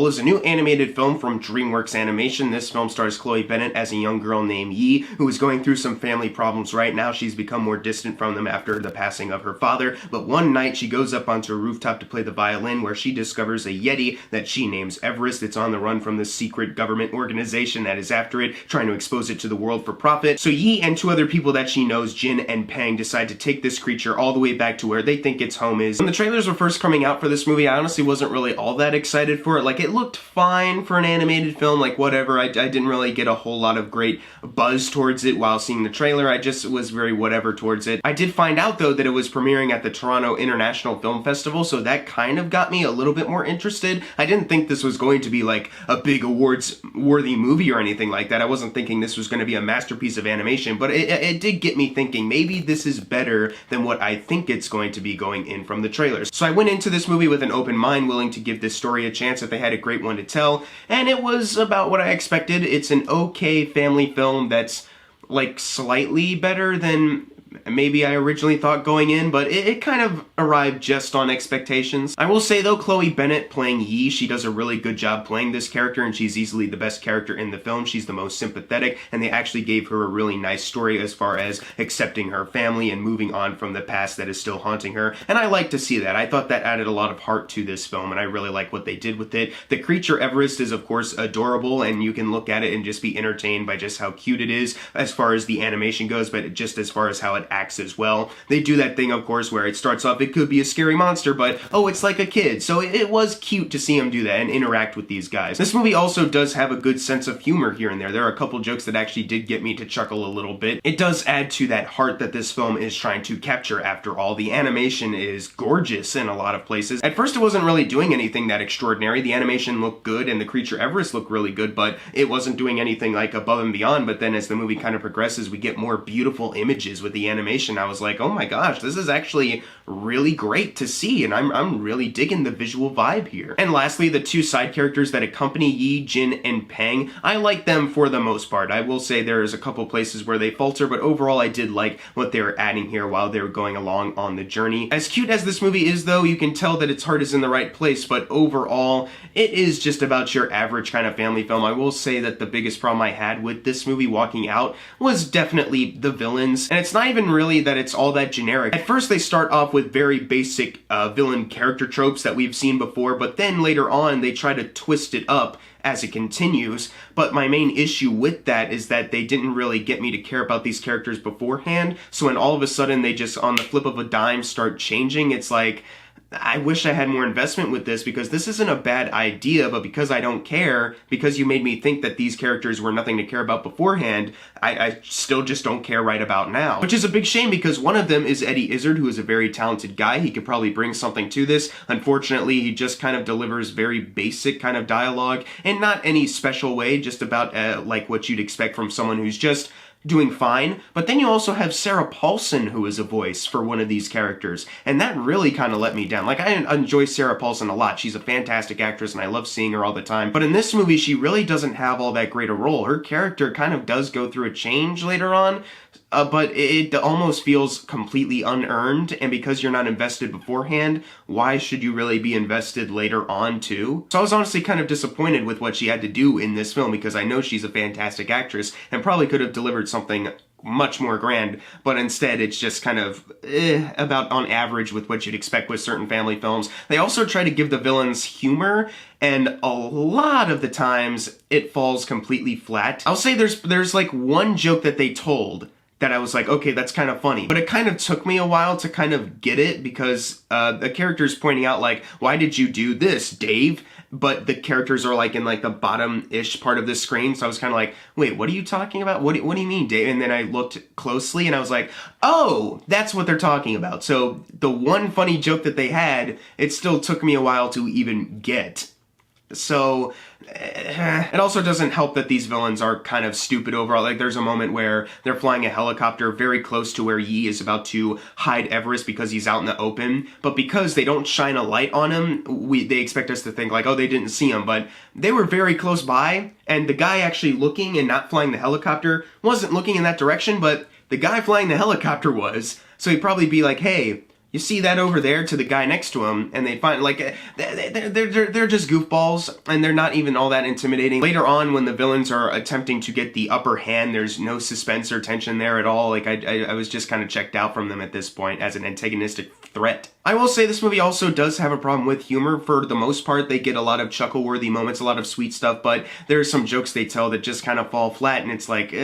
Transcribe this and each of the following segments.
Abominable is a new animated film from DreamWorks Animation. This film stars Chloe Bennett as a young girl named Yi, who is going through some family problems right now. She's become more distant from them after the passing of her father, but one night she goes up onto a rooftop to play the violin, where she discovers a Yeti that she names Everest. It's on the run from the secret government organization that is after it, trying to expose it to the world for profit. So Yi and two other people that she knows, Jin and Peng, decide to take this creature all the way back to where they think its home is. When the trailers were first coming out for this movie, I honestly wasn't really all that excited for it. Like, it looked fine for an animated film, like whatever. I didn't really get a whole lot of great buzz towards it while seeing the trailer. I just was very whatever towards it. I did find out though that it was premiering at the Toronto International Film Festival, so that kind of got me a little bit more interested. I didn't think this was going to be like a big awards-worthy movie or anything like that. I wasn't thinking this was going to be a masterpiece of animation, but it did get me thinking maybe this is better than what I think it's going to be going in from the trailers. So I went into this movie with an open mind, willing to give this story a chance if they had a great one to tell, and it was about what I expected. It's an okay family film that's like slightly better than maybe I originally thought going in, but it kind of arrived just on expectations. I will say though, Chloe Bennett playing Yi, she does a really good job playing this character, and she's easily the best character in the film. She's the most sympathetic, and they actually gave her a really nice story as far as accepting her family and moving on from the past that is still haunting her, and I like to see that. I thought that added a lot of heart to this film, and I really like what they did with it. The creature Everest is of course adorable, and you can look at it and just be entertained by just how cute it is as far as the animation goes, but just as far as how it acts as well. They do that thing, of course, where it starts off, it could be a scary monster, but oh, it's like a kid. So it was cute to see him do that and interact with these guys. This movie also does have a good sense of humor here and there. There are a couple jokes that actually did get me to chuckle a little bit. It does add to that heart that this film is trying to capture. After all, the animation is gorgeous in a lot of places. At first, it wasn't really doing anything that extraordinary. The animation looked good and the creature Everest looked really good, but it wasn't doing anything like above and beyond. But then as the movie kind of progresses, we get more beautiful images with the animation. I was like, oh my gosh, this is actually really great to see, and I'm really digging the visual vibe here. And lastly, the two side characters that accompany Yi, Jin, and Peng, I like them for the most part. I will say there's a couple places where they falter, but overall I did like what they were adding here while they were going along on the journey. As cute as this movie is though, you can tell that its heart is in the right place, but overall, it is just about your average kind of family film. I will say that the biggest problem I had with this movie walking out was definitely the villains, and it's not even really that it's all that generic. At first they start off with very basic villain character tropes that we've seen before, but then later on they try to twist it up as it continues. But my main issue with that is that they didn't really get me to care about these characters beforehand, so when all of a sudden they just on the flip of a dime start changing, it's like, I wish I had more investment with this, because this isn't a bad idea, but because I don't care, because you made me think that these characters were nothing to care about beforehand, I still just don't care right about now. Which is a big shame, because one of them is Eddie Izzard, who is a very talented guy. He could probably bring something to this. Unfortunately, he just kind of delivers very basic kind of dialogue, and not any special way, just about like what you'd expect from someone who's just doing fine. But then you also have Sarah Paulson, who is a voice for one of these characters, and that really kind of let me down. Like, I enjoy Sarah Paulson a lot. She's a fantastic actress and I love seeing her all the time, but in this movie she really doesn't have all that great a role. Her character kind of does go through a change later on, but it almost feels completely unearned, and because you're not invested beforehand, why should you really be invested later on too? So I was honestly kind of disappointed with what she had to do in this film, because I know she's a fantastic actress and probably could have delivered something much more grand, but instead it's just kind of about on average with what you'd expect with certain family films. They also try to give the villains humor, and a lot of the times it falls completely flat. I'll say there's like one joke that they told that I was like, okay, that's kind of funny. But it kind of took me a while to kind of get it, because the character's pointing out like, why did you do this, Dave? But the characters are like in like the bottom-ish part of the screen, so I was kind of like, wait, what are you talking about? What do you mean, Dave? And then I looked closely and I was like, oh, that's what they're talking about. So the one funny joke that they had, it still took me a while to even get. So it also doesn't help that these villains are kind of stupid overall. Like, there's a moment where they're flying a helicopter very close to where Yi is about to hide Everest because he's out in the open, but because they don't shine a light on him, they expect us to think like, oh, they didn't see him, but they were very close by, and the guy actually looking and not flying the helicopter wasn't looking in that direction, but the guy flying the helicopter was, so he'd probably be like, hey, You see that over there to the guy next to him, and they find, like, they're just goofballs, and they're not even all that intimidating. Later on, when the villains are attempting to get the upper hand, there's no suspense or tension there at all. Like, I was just kind of checked out from them at this point as an antagonistic threat. I will say this movie also does have a problem with humor. For the most part, they get a lot of chuckle-worthy moments, a lot of sweet stuff, but there are some jokes they tell that just kind of fall flat, and it's like,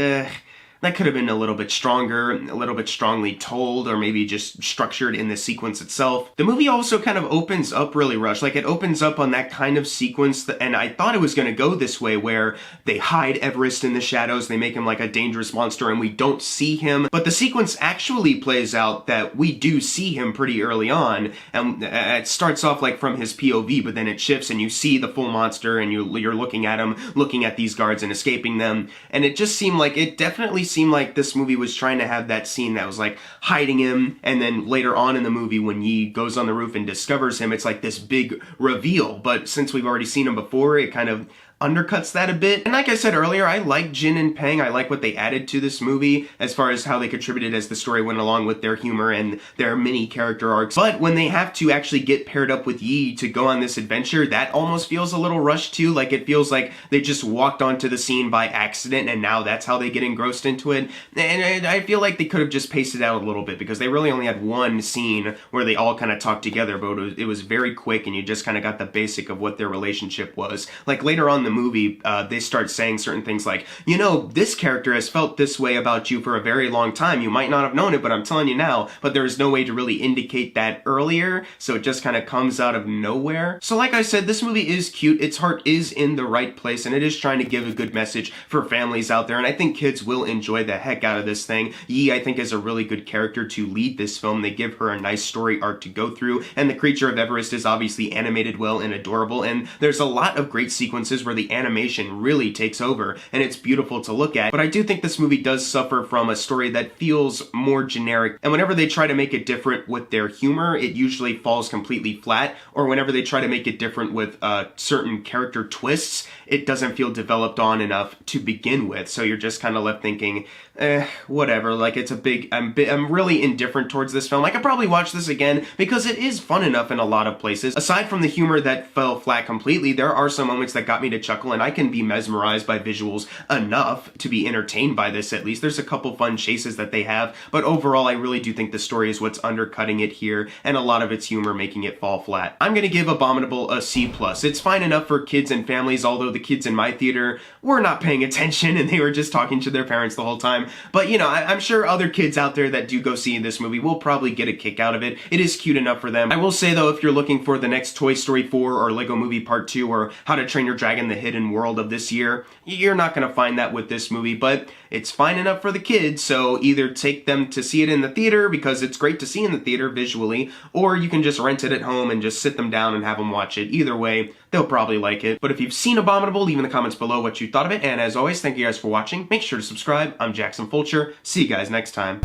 that could have been a little bit stronger, a little bit strongly told, or maybe just structured in the sequence itself. The movie also kind of opens up really rushed. Like, it opens up on that kind of sequence, and I thought it was going to go this way, where they hide Everest in the shadows, they make him like a dangerous monster, and we don't see him. But the sequence actually plays out that we do see him pretty early on, and it starts off like from his POV, but then it shifts, and you see the full monster, and you're looking at him, looking at these guards and escaping them, and it just seemed like, it definitely seemed like this movie was trying to have that scene that was like hiding him, and then later on in the movie when Yi goes on the roof and discovers him, it's like this big reveal. But since we've already seen him before, it kind of undercuts that a bit. And like I said earlier, I like Jin and Peng. I like what they added to this movie as far as how they contributed as the story went along with their humor and their mini character arcs. But when they have to actually get paired up with Yi to go on this adventure, that almost feels a little rushed too. Like, it feels like they just walked onto the scene by accident and now that's how they get engrossed into it. And I feel like they could have just paced it out a little bit, because they really only had one scene where they all kind of talked together, but it was very quick and you just kind of got the basic of what their relationship was. Like, later on in the movie, they start saying certain things like, you know, this character has felt this way about you for a very long time. You might not have known it, but I'm telling you now. But there is no way to really indicate that earlier, so it just kind of comes out of nowhere. So like I said, this movie is cute. Its heart is in the right place, and it is trying to give a good message for families out there, and I think kids will enjoy the heck out of this thing. Yi, I think, is a really good character to lead this film. They give her a nice story arc to go through, and the creature of Everest is obviously animated well and adorable, and there's a lot of great sequences where the animation really takes over, and it's beautiful to look at. But I do think this movie does suffer from a story that feels more generic, and whenever they try to make it different with their humor, it usually falls completely flat, or whenever they try to make it different with certain character twists, it doesn't feel developed on enough to begin with, so you're just kind of left thinking, whatever. Like, it's a big, I'm really indifferent towards this film. I could probably watch this again because it is fun enough in a lot of places. Aside from the humor that fell flat completely, there are some moments that got me to chuckle, and I can be mesmerized by visuals enough to be entertained by this at least. There's a couple fun chases that they have, but overall I really do think the story is what's undercutting it here, and a lot of its humor making it fall flat. I'm gonna give Abominable a C+. It's fine enough for kids and families, although the kids in my theater were not paying attention and they were just talking to their parents the whole time. But, you know, I'm sure other kids out there that do go see this movie will probably get a kick out of it. It is cute enough for them. I will say, though, if you're looking for the next Toy Story 4 or Lego Movie Part 2 or How to Train Your Dragon: The Hidden World of this year, you're not going to find that with this movie, but it's fine enough for the kids, so either take them to see it in the theater because it's great to see in the theater visually, or you can just rent it at home and just sit them down and have them watch it. Either way, they'll probably like it. But if you've seen Abominable, leave in the comments below what you thought of it, and as always, thank you guys for watching. Make sure to subscribe. I'm Jackson Fulcher. See you guys next time.